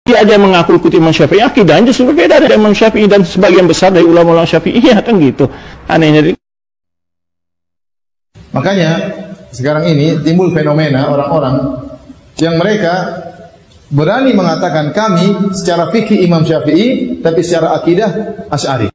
Dia ada yang mengaku ikuti Imam Syafi'i, akidahnya justru berbeda dari Imam Syafi'i dan sebagian besar dari ulama-ulama Syafi'iyah kan gitu. Anehnya. Makanya sekarang ini timbul fenomena orang-orang yang mereka berani mengatakan kami secara fikih Imam Syafi'i, tapi secara akidah Asy'ari.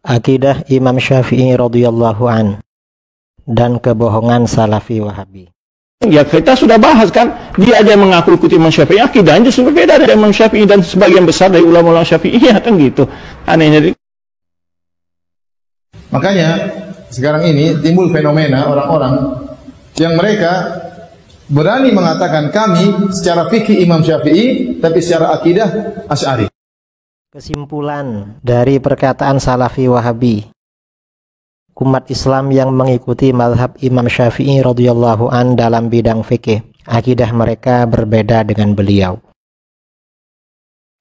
Akidah Imam Syafi'i radhiyallahu an dan kebohongan Salafi Wahabi. Ya kita sudah bahas kan, dia ada yang mengaku ikuti Imam Syafi'i, akidahnya justru berbeda dari Imam Syafi'i dan sebagian besar dari ulama-ulama Syafi'iyah kan gitu. Anehnya. Makanya sekarang ini timbul fenomena orang-orang yang mereka berani mengatakan kami secara fikih Imam Syafi'i, tapi secara akidah Asy'ari. Kesimpulan dari perkataan Salafi Wahabi, umat Islam yang mengikuti mazhab Imam Syafi'i radhiyallahu an dalam bidang fikih, akidah mereka berbeda dengan beliau.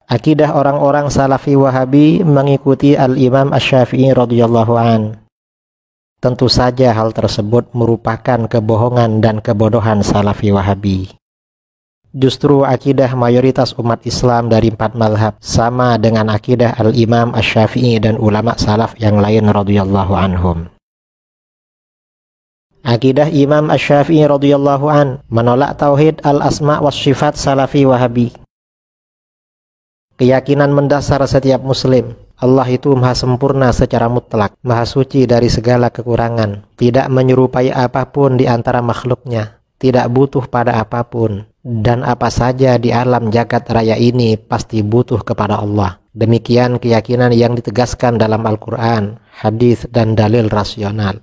Akidah orang-orang Salafi Wahabi mengikuti Al-Imam Asy-Syafi'i radhiyallahu an. Tentu saja hal tersebut merupakan kebohongan dan kebodohan Salafi Wahabi. Justru akidah mayoritas umat Islam dari 4 mazhab sama dengan akidah Al-Imam Asy-Syafi'i dan ulama salaf yang lain radhiyallahu anhum. Akidah Imam Asy-Syafi'i radhiyallahu an menolak tauhid al-asma' was sifat Salafi Wahabi. Keyakinan mendasar setiap muslim, Allah itu maha sempurna secara mutlak, maha suci dari segala kekurangan, tidak menyerupai apapun di antara makhluknya, tidak butuh pada apapun, dan apa saja di alam jagat raya ini pasti butuh kepada Allah. Demikian keyakinan yang ditegaskan dalam Al-Quran, hadis, dan dalil rasional.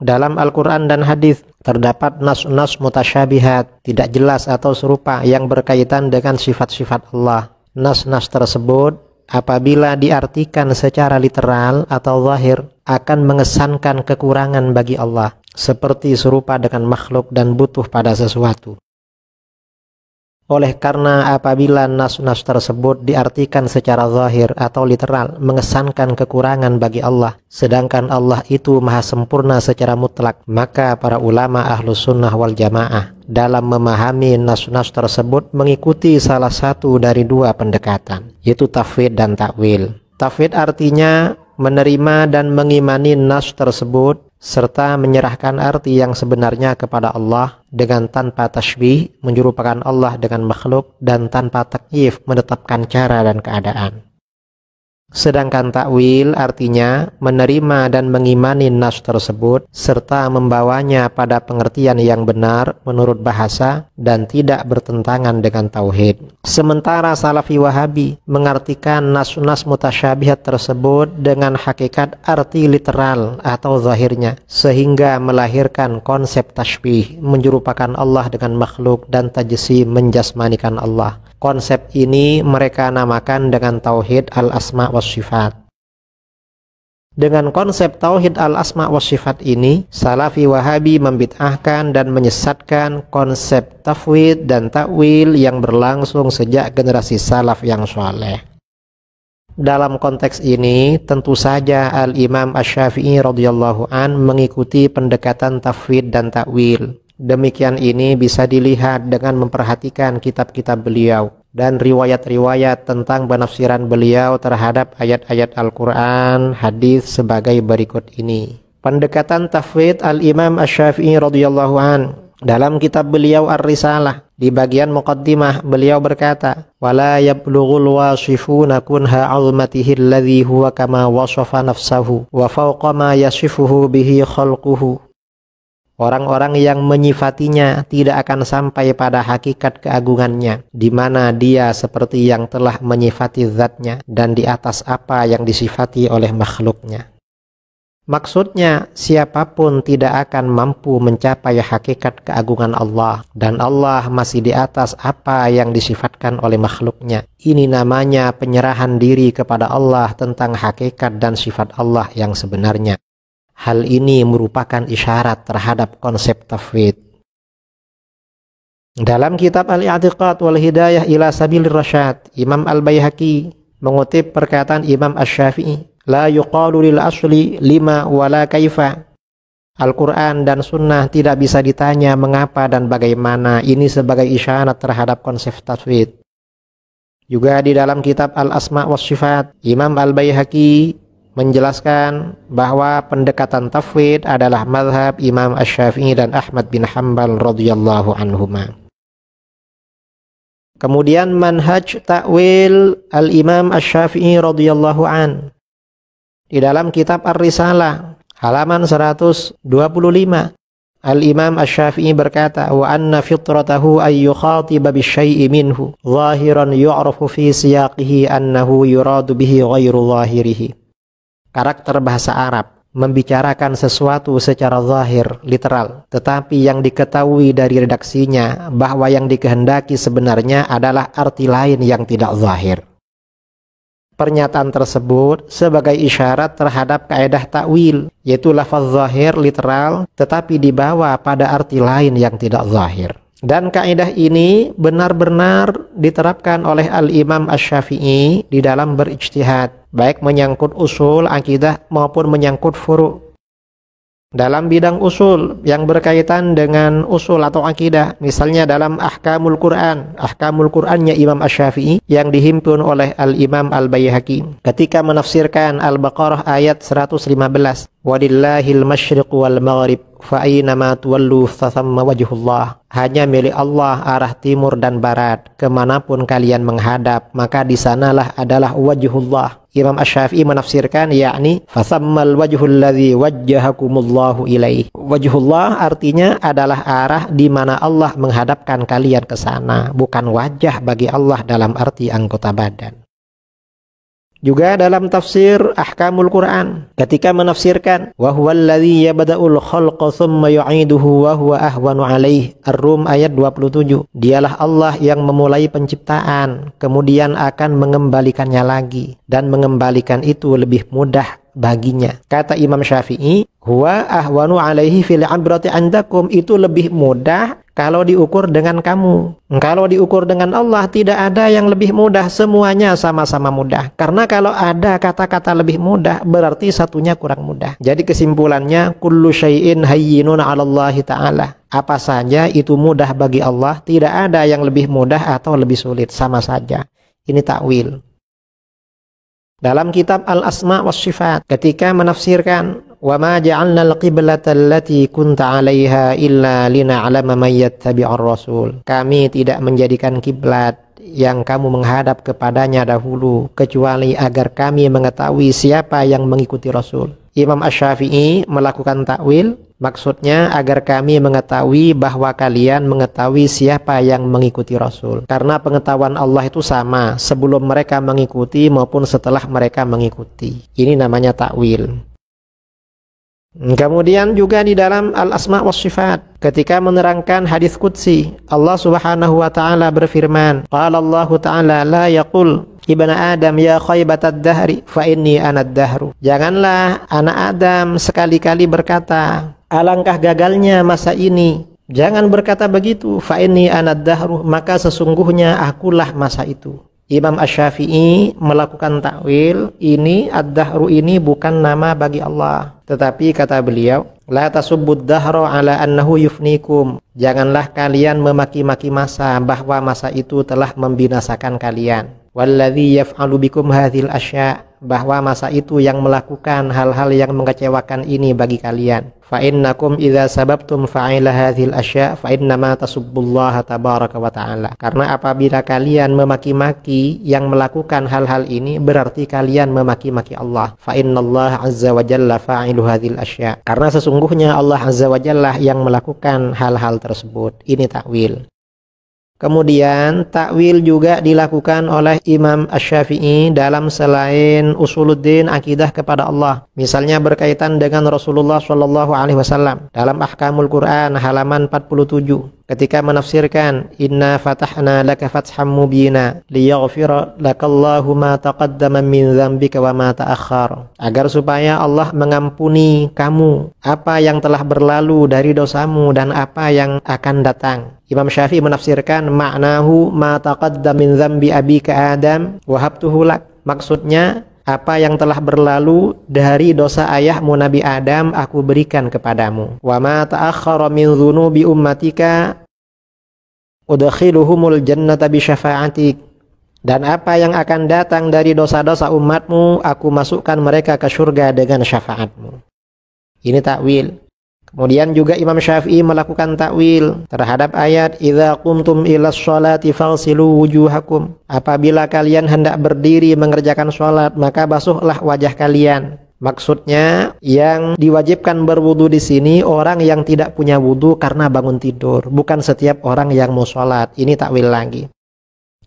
Dalam Al-Quran dan hadis terdapat nas-nas mutasyabihat, tidak jelas atau serupa yang berkaitan dengan sifat-sifat Allah. Nas-nas tersebut apabila diartikan secara literal atau zahir akan mengesankan kekurangan bagi Allah, seperti serupa dengan makhluk dan butuh pada sesuatu. Oleh karena apabila nas-nas tersebut diartikan secara zahir atau literal mengesankan kekurangan bagi Allah, sedangkan Allah itu maha sempurna secara mutlak, maka para ulama Ahlus Sunnah wal Jamaah dalam memahami nas-nas tersebut mengikuti salah satu dari 2 pendekatan, yaitu tafwid dan takwil. Tafwid artinya menerima dan mengimani nas tersebut serta menyerahkan arti yang sebenarnya kepada Allah dengan tanpa tasybih, menyerupakan Allah dengan makhluk, dan tanpa takyif, menetapkan cara dan keadaan. Sedangkan takwil artinya menerima dan mengimani nas tersebut serta membawanya pada pengertian yang benar menurut bahasa dan tidak bertentangan dengan tauhid. Sementara Salafi Wahabi mengartikan nas-nas mutasyabihat tersebut dengan hakikat arti literal atau zahirnya, sehingga melahirkan konsep tasybih, menyerupakan Allah dengan makhluk, dan tajsim, menjasmanikan Allah. Konsep ini mereka namakan dengan tauhid al-asma' was sifat. Dengan konsep tauhid al-asma' was sifat ini, Salafi Wahabi membid'ahkan dan menyesatkan konsep tafwid dan takwil yang berlangsung sejak generasi salaf yang saleh. Dalam konteks ini, tentu saja Al-Imam Asy-Syafi'i radhiyallahu an mengikuti pendekatan tafwid dan takwil. Demikian ini bisa dilihat dengan memperhatikan kitab-kitab beliau dan riwayat-riwayat tentang penafsiran beliau terhadap ayat-ayat Al-Quran, hadis sebagai berikut ini. Pendekatan tafwid Al-Imam Asy-Syafi'i radhiyallahu an dalam kitab beliau Ar-Risalah, di bagian muqaddimah beliau berkata, "Wala yablughul wasifuna kunha 'azmatihi alladhi huwa kama wasafa nafsahu wa fawqa ma yasifuhu bihi khalquhu." Orang-orang yang menyifatinya tidak akan sampai pada hakikat keagungannya, di mana dia seperti yang telah menyifati zatnya dan di atas apa yang disifati oleh makhluknya. Maksudnya, siapapun tidak akan mampu mencapai hakikat keagungan Allah, dan Allah masih di atas apa yang disifatkan oleh makhluknya. Ini namanya penyerahan diri kepada Allah tentang hakikat dan sifat Allah yang sebenarnya. Hal ini merupakan isyarat terhadap konsep tauhid. Dalam kitab Al-I'tiqad wal Hidayah ila Sabilir Rasyad, Imam Al-Baihaqi mengutip perkataan Imam Asy-Syafi'i, la yuqalu lil asli lima wala kaifa. Al-Quran dan Sunnah tidak bisa ditanya mengapa dan bagaimana. Ini sebagai isyarat terhadap konsep tauhid. Juga di dalam kitab Al-Asma' was Sifat, Imam Al-Baihaqi menjelaskan bahwa pendekatan tauhid adalah mazhab Imam Asy-Syafi'i dan Ahmad bin Hanbal radhiyallahu anhuma. Kemudian manhaj ta'wil Al-Imam Asy-Syafi'i radhiyallahu an. Di dalam kitab Ar-Risalah halaman 125, Al-Imam Asy-Syafi'i berkata, wa anna fitratahu ay yukhatiba bisyai'i minhu zahiran yu'rafu fi siyaqihi annahu yuradu bihi ghairu zahirihi. Karakter bahasa Arab membicarakan sesuatu secara zahir, literal, tetapi yang diketahui dari redaksinya bahwa yang dikehendaki sebenarnya adalah arti lain yang tidak zahir. Pernyataan tersebut sebagai isyarat terhadap kaedah takwil, yaitu lafaz zahir literal tetapi dibawa pada arti lain yang tidak zahir. Dan kaedah ini benar-benar diterapkan oleh Al-Imam Asy-Syafi'i di dalam berijtihad, baik menyangkut usul akidah maupun menyangkut furu'. Dalam bidang usul yang berkaitan dengan usul atau akidah, misalnya dalam Ahkamul Qur'annya Imam Asy-Syafi'i yang dihimpun oleh Al-Imam Al-Baihaqi, ketika menafsirkan Al-Baqarah ayat 115, walillahil masyriqu wal maghrib fa aynama tuwallu fathamma wajhullah. Hanya milik Allah arah timur dan barat, kemanapun kalian menghadap maka di sanalah adalah wajhullah. Imam Asy-Syafi'i menafsirkan, yakni fathammal wajhul ladzi wajjahakumullahu ilaih. Wajhullah artinya adalah arah di mana Allah menghadapkan kalian ke sana, bukan wajah bagi Allah dalam arti anggota badan. Juga dalam tafsir Ahkamul Quran, ketika menafsirkan wa huwal ladzi yabda'ul khalqa tsumma yu'iduhu wa huwa ahwanu 'alaihi, Ar-Rum ayat 27. Dialah Allah yang memulai penciptaan kemudian akan mengembalikannya lagi, dan mengembalikan itu lebih mudah baginya. Kata Imam Syafi'i, huwa ahwanu 'alaihi fil 'ibrati 'indakum, itu lebih mudah kalau diukur dengan kamu. Kalau diukur dengan Allah tidak ada yang lebih mudah, semuanya sama-sama mudah. Karena kalau ada kata-kata lebih mudah berarti satunya kurang mudah. Jadi kesimpulannya, kullu syai'in hayyinun 'alallahi ta'ala. Apa saja itu mudah bagi Allah, tidak ada yang lebih mudah atau lebih sulit, sama saja. Ini takwil. Dalam kitab Al-Asma' was Sifat, ketika menafsirkan wa ma ja'alna al-qiblata allati kunta 'alaiha illa lina'lama man yattabi'ur rasul. Kami tidak menjadikan kiblat yang kamu menghadap kepadanya dahulu kecuali agar kami mengetahui siapa yang mengikuti Rasul. Imam Asy-Syafi'i melakukan takwil, maksudnya agar kami mengetahui bahwa kalian mengetahui siapa yang mengikuti Rasul. Karena pengetahuan Allah itu sama sebelum mereka mengikuti maupun setelah mereka mengikuti. Ini namanya takwil. Kemudian juga di dalam Al-Asma' was Sifat, ketika menerangkan hadis qudsi, Allah Subhanahu wa taala berfirman, qala Allah taala la yaqul ibnu Adam ya khaybatad dahri fa inni anad dahru. Janganlah anak Adam sekali-kali berkata, alangkah gagalnya masa ini. Jangan berkata begitu, fa inni anad dahru, maka sesungguhnya akulah masa itu. Imam Asy-Syafi'i melakukan takwil, ini ad-dahru ini bukan nama bagi Allah, tetapi kata beliau, la tasubbud dahra ala annahu yufnikum. Janganlah kalian memaki-maki masa bahwa masa itu telah membinasakan kalian. Walladzi yaf'alu bikum hadzal asya', bahwa masa itu yang melakukan hal-hal yang mengecewakan ini bagi kalian. Fa innakum idza sababtum fa'ila hadzal asya' fa innama tasubbullaha tabaraka wa ta'ala. Karena apabila kalian memaki-maki yang melakukan hal-hal ini berarti kalian memaki-maki Allah. Fa innallaha azza wa jalla fa'ilu hadzal asya'. Karena sesungguhnya Allah azza wa jalla yang melakukan hal-hal tersebut. Ini takwil. Kemudian takwil juga dilakukan oleh Imam Asy-Syafi'i dalam selain usuluddin akidah kepada Allah. Misalnya berkaitan dengan Rasulullah SAW dalam Ahkamul Quran halaman 47. ketika menafsirkan inna fatahna laka fatham mubina liyaghfira lakallahu ma taqaddama min dzambika wa ma ta'akhkhar, agar supaya Allah mengampuni kamu apa yang telah berlalu dari dosamu dan apa yang akan datang. Imam Syafi'i menafsirkan ma'nahu ma taqaddama min dzambi abika Adam wa habtuhu lak, maksudnya apa yang telah berlalu dari dosa ayahmu Nabi Adam aku berikan kepadamu. Wa ma ta'akhkhara min dzunubi ummatika udkhiluhumul jannata bi syafa'atik, dan apa yang akan datang dari dosa-dosa umatmu aku masukkan mereka ke surga dengan syafaatmu. Ini takwil. Kemudian juga Imam Syafi'i melakukan takwil terhadap ayat idza qumtum ilas sholati faghsilu wujuhakum, apabila kalian hendak berdiri mengerjakan sholat maka basuhlah wajah kalian. Maksudnya yang diwajibkan berwudu di sini orang yang tidak punya wudu karena bangun tidur, bukan setiap orang yang mau sholat. Ini takwil lagi.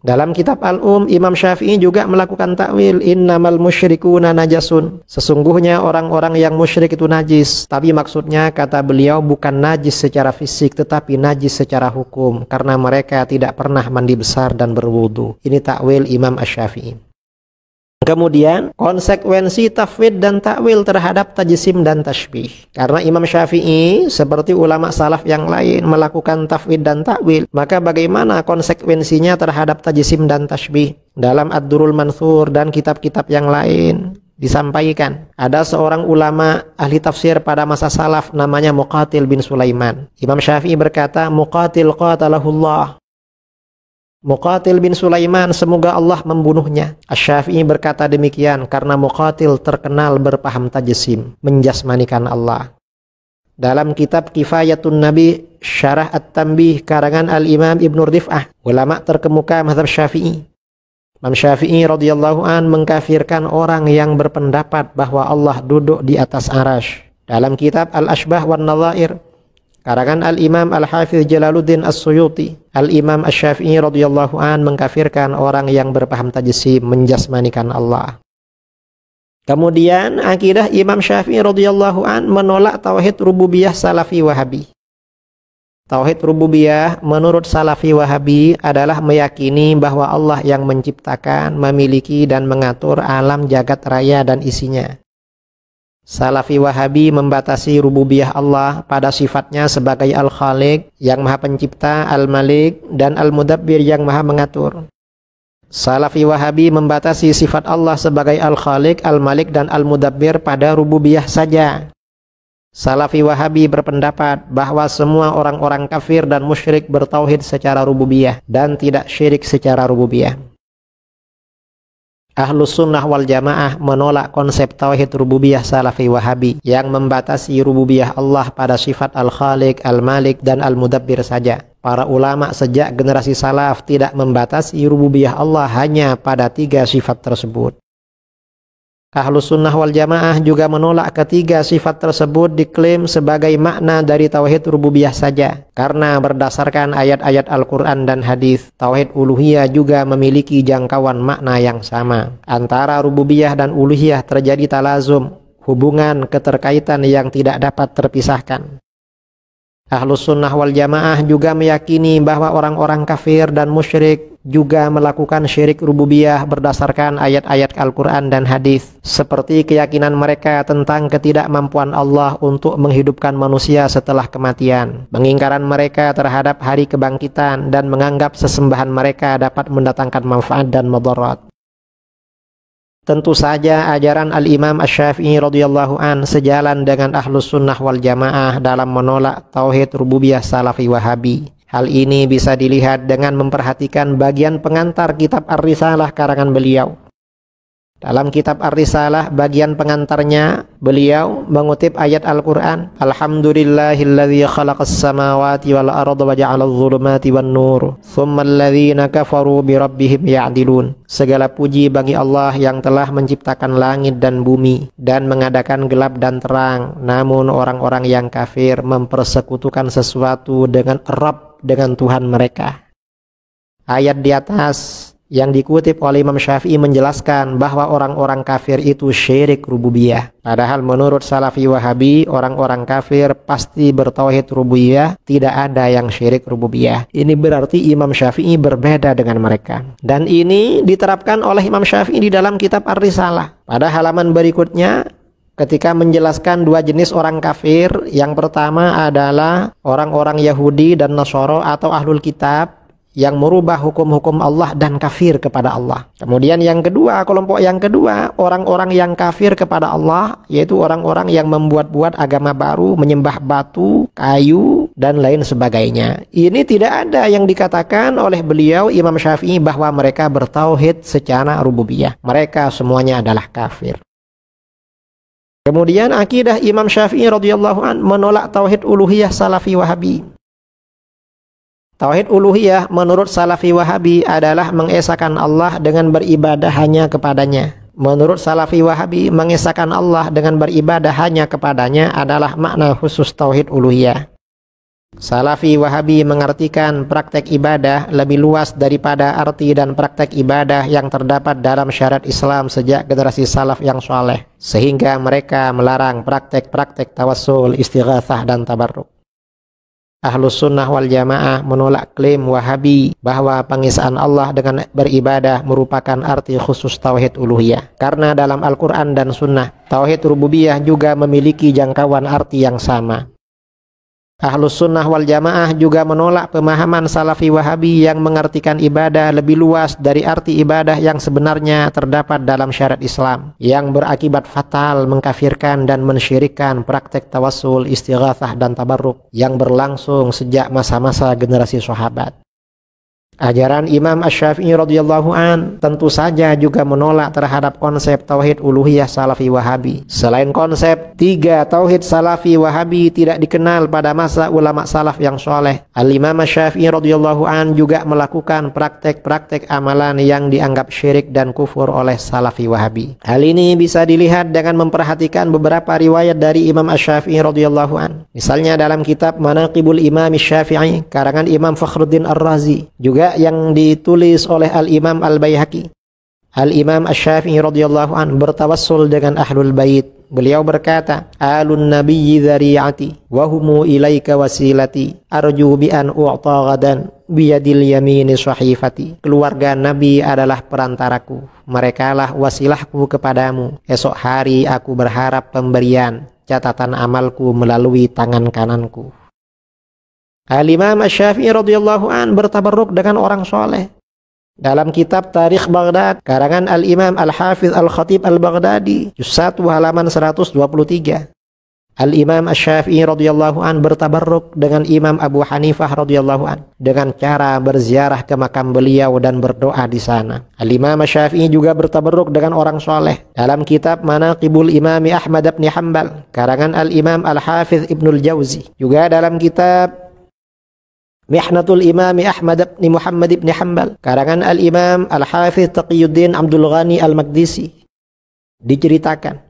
Dalam kitab Imam Syafi'i juga melakukan takwil innamal musyrikuna najasun, sesungguhnya orang-orang yang musyrik itu najis, tapi maksudnya kata beliau bukan najis secara fisik tetapi najis secara hukum karena mereka tidak pernah mandi besar dan berwudu. Ini takwil Imam Asy-Syafi'i. Kemudian konsekuensi tafwid dan takwil terhadap tajsim dan tashbih. Karena Imam Syafi'i seperti ulama salaf yang lain melakukan tafwid dan takwil, maka bagaimana konsekuensinya terhadap tajsim dan tashbih? Dalam Ad-Durrul Mansur dan kitab-kitab yang lain disampaikan, ada seorang ulama ahli tafsir pada masa salaf namanya Muqatil bin Sulaiman. Imam Syafi'i berkata, Muqatil qatalahullah, Muqatil bin Sulaiman semoga Allah membunuhnya. Asy-Syafi'i berkata demikian karena Muqatil terkenal berpaham tajsim, menjasmanikan Allah. Dalam kitab Kifayatun Nabi Syarah At-Tanbih karangan Al-Imam Ibnu Rif'ah, ulama terkemuka mazhab Syafi'i, Imam Syafi'i radhiyallahu an mengkafirkan orang yang berpendapat bahwa Allah duduk di atas arasy. Dalam kitab Al-Ashbah wan Nadhair karangan Al-Imam Al-Hafiz Jalaluddin As-Suyuti, Al-Imam Asy-Syafi'i radhiyallahu an mengkafirkan orang yang berpaham tajsim, menjasmanikan Allah. Kemudian akidah Imam Syafi'i radhiyallahu an menolak tauhid rububiyah Salafi Wahabi. Tauhid rububiyah menurut Salafi Wahabi adalah meyakini bahwa Allah yang menciptakan, memiliki dan mengatur alam jagat raya dan isinya. Salafi Wahabi membatasi rububiyah Allah pada sifatnya sebagai Al-Khaliq yang Maha Pencipta, Al-Malik dan Al-Mudabbir yang Maha Mengatur. Salafi Wahabi membatasi sifat Allah sebagai Al-Khaliq, Al-Malik dan Al-Mudabbir pada rububiyah saja. Salafi Wahabi berpendapat bahwa semua orang-orang kafir dan musyrik bertauhid secara rububiyah dan tidak syirik secara rububiyah. Ahlus Sunnah wal Jamaah menolak konsep tauhid rububiyah Salafi Wahabi yang membatasi rububiyah Allah pada sifat Al-Khaliq, Al-Malik dan Al-Mudabbir saja. Para ulama sejak generasi salaf tidak membatasi rububiyah Allah hanya pada 3 sifat tersebut. Ahlus Sunnah wal Jamaah juga menolak ketiga sifat tersebut diklaim sebagai makna dari tauhid rububiyah saja. Karena berdasarkan ayat-ayat Al-Quran dan hadis, tauhid uluhiyah juga memiliki jangkauan makna yang sama. Antara rububiyah dan uluhiyah terjadi talazum, hubungan keterkaitan yang tidak dapat terpisahkan. Ahlus Sunnah wal Jamaah juga meyakini bahwa orang-orang kafir dan musyrik juga melakukan syirik rububiyah berdasarkan ayat-ayat Al-Quran dan hadis, seperti keyakinan mereka tentang ketidakmampuan Allah untuk menghidupkan manusia setelah kematian, pengingkaran mereka terhadap hari kebangkitan, dan menganggap sesembahan mereka dapat mendatangkan manfaat dan mudarat. Tentu saja ajaran Al-Imam Asy-Syafi'i radhiyallahu an sejalan dengan Ahlus Sunnah wal Jamaah dalam menolak tauhid rububiyah Salafi Wahabi. Hal ini bisa dilihat dengan memperhatikan bagian pengantar kitab Ar-Risalah karangan beliau. Dalam kitab Ar-Risalah bagian pengantarnya, beliau mengutip ayat Al-Quran, Alhamdulillahilladzi khalaqas samawati wal arda wa ja'alaz zulumati wan nur, tsummal ladzina kafaru bi rabbihim ya'dilun. Segala puji bagi Allah yang telah menciptakan langit dan bumi dan mengadakan gelap dan terang, namun orang-orang yang kafir mempersekutukan sesuatu dengan Rabb, dengan Tuhan mereka. Ayat di atas yang dikutip oleh Imam Syafi'i menjelaskan bahwa orang-orang kafir itu syirik rububiyah. Padahal menurut Salafi Wahabi, orang-orang kafir pasti bertauhid rububiyah, tidak ada yang syirik rububiyah. Ini berarti Imam Syafi'i berbeda dengan mereka. Dan ini diterapkan oleh Imam Syafi'i di dalam kitab Ar-Risalah. Pada halaman berikutnya, ketika menjelaskan dua jenis orang kafir, yang pertama adalah orang-orang Yahudi dan Nasara atau Ahlul Kitab yang merubah hukum-hukum Allah dan kafir kepada Allah. Kemudian yang kedua, kelompok yang kedua, orang-orang yang kafir kepada Allah, yaitu orang-orang yang membuat-buat agama baru, menyembah batu, kayu, dan lain sebagainya. Ini tidak ada yang dikatakan oleh beliau Imam Syafi'i bahwa mereka bertauhid secara rububiyah. Mereka semuanya adalah kafir. Kemudian akidah Imam Syafi'i radhiyallahu an menolak tauhid uluhiyah Salafi Wahabi. Tauhid uluhiyah menurut Salafi Wahabi adalah mengesahkan Allah dengan beribadah hanya kepadanya. Menurut Salafi Wahabi, mengesahkan Allah dengan beribadah hanya kepadanya adalah makna khusus tauhid uluhiyah. Salafi Wahabi mengartikan praktek ibadah lebih luas daripada arti dan praktek ibadah yang terdapat dalam syariat Islam sejak generasi salaf yang soleh, sehingga mereka melarang praktek-praktek tawassul, istighatsah, dan tabarruk. Ahlus Sunnah wal Jamaah menolak klaim Wahabi bahwa pengesaan Allah dengan beribadah merupakan arti khusus tauhid uluhiyah. Karena dalam Al-Quran dan Sunnah, tauhid rububiyah juga memiliki jangkauan arti yang sama. Ahlus Sunnah wal Jamaah juga menolak pemahaman Salafi Wahabi yang mengartikan ibadah lebih luas dari arti ibadah yang sebenarnya terdapat dalam syariat Islam, yang berakibat fatal mengkafirkan dan mensyirikkan praktek tawassul, istighatsah, dan tabarruk yang berlangsung sejak masa-masa generasi sahabat. Ajaran Imam Asy-Syafi'i radhiyallahu an tentu saja juga menolak terhadap konsep tauhid uluhiyah Salafi Wahabi. Selain konsep tiga tauhid Salafi Wahabi tidak dikenal pada masa ulama salaf yang soleh, Al-Imam Asy-Syafi'i radhiyallahu an juga melakukan praktek-praktek amalan yang dianggap syirik dan kufur oleh Salafi Wahabi. Hal ini bisa dilihat dengan memperhatikan beberapa riwayat dari Imam Asy-Syafi'i radhiyallahu an. Misalnya dalam kitab Manaqibul Imam Asy-Syafi'i karangan Imam Fakhruddin Ar-Razi, juga yang ditulis oleh Al-Imam Al-Baihaqi. Al-Imam Asy-Syafi'i radhiyallahu an bertawassul dengan Ahlul Bait. Beliau berkata, "Alun nabiyyi dzari'ati wa humu ilaika wasilati arju bi an u'ta ghadan biyadil yamini sahifati." Keluarga Nabi adalah perantaraku, merekalah wasilahku kepadamu. Esok hari aku berharap pemberian catatan amalku melalui tangan kananku. Al-Imam Asy-Syafi'i radhiyallahu an bertabarruk dengan orang soleh. Dalam kitab Tarikh Baghdad karangan Al-Imam Al-Hafiz Al-Khatib Al-Baghdadi, juz 1 halaman 123. Al-Imam Asy-Syafi'i radhiyallahu an bertabarruk dengan Imam Abu Hanifah radhiyallahu an dengan cara berziarah ke makam beliau dan berdoa di sana. Al-Imam Asy-Syafi'i juga bertabarruk dengan orang soleh. Dalam kitab Manaqibul Imam Ahmad bin Hanbal karangan Al-Imam Al-Hafiz Ibnul Jauzi, juga dalam kitab Mihnatul Imam Ahmad bin Muhammad bin Hanbal karangan Al-Imam Al-Hafiz Taqiyuddin Abdul Ghani Al-Maqdisi, diceritakan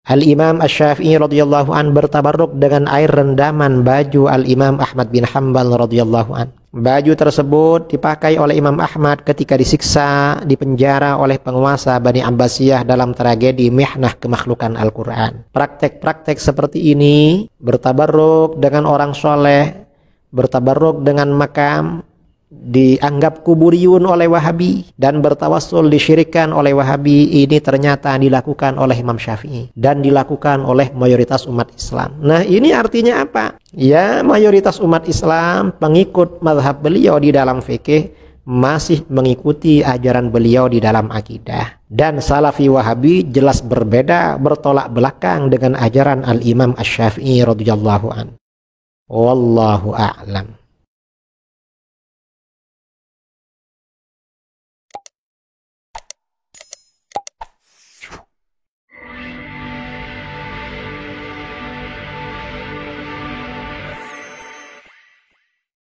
Al-Imam Asy-Syafi'i radhiyallahu an bertabarruk dengan air rendaman baju Al-Imam Ahmad bin Hanbal radhiyallahu an. Baju tersebut dipakai oleh Imam Ahmad ketika disiksa di penjara oleh penguasa Bani Abbasiyah dalam tragedi Mihnah Kemakhlukan Al-Quran. Praktek-praktek seperti ini, bertabarruk dengan orang soleh, bertabarruk dengan makam, dianggap kuburiyun oleh Wahabi, dan bertawassul disyirikkan oleh Wahabi, ini ternyata dilakukan oleh Imam Syafi'i dan dilakukan oleh mayoritas umat Islam. Nah, ini artinya apa? Ya, mayoritas umat Islam pengikut mazhab beliau di dalam fikih masih mengikuti ajaran beliau di dalam akidah. Dan Salafi Wahabi jelas berbeda, bertolak belakang dengan ajaran Al-Imam Asy-Syafi'i radhiyallahu anhu. Wallahu a'lam.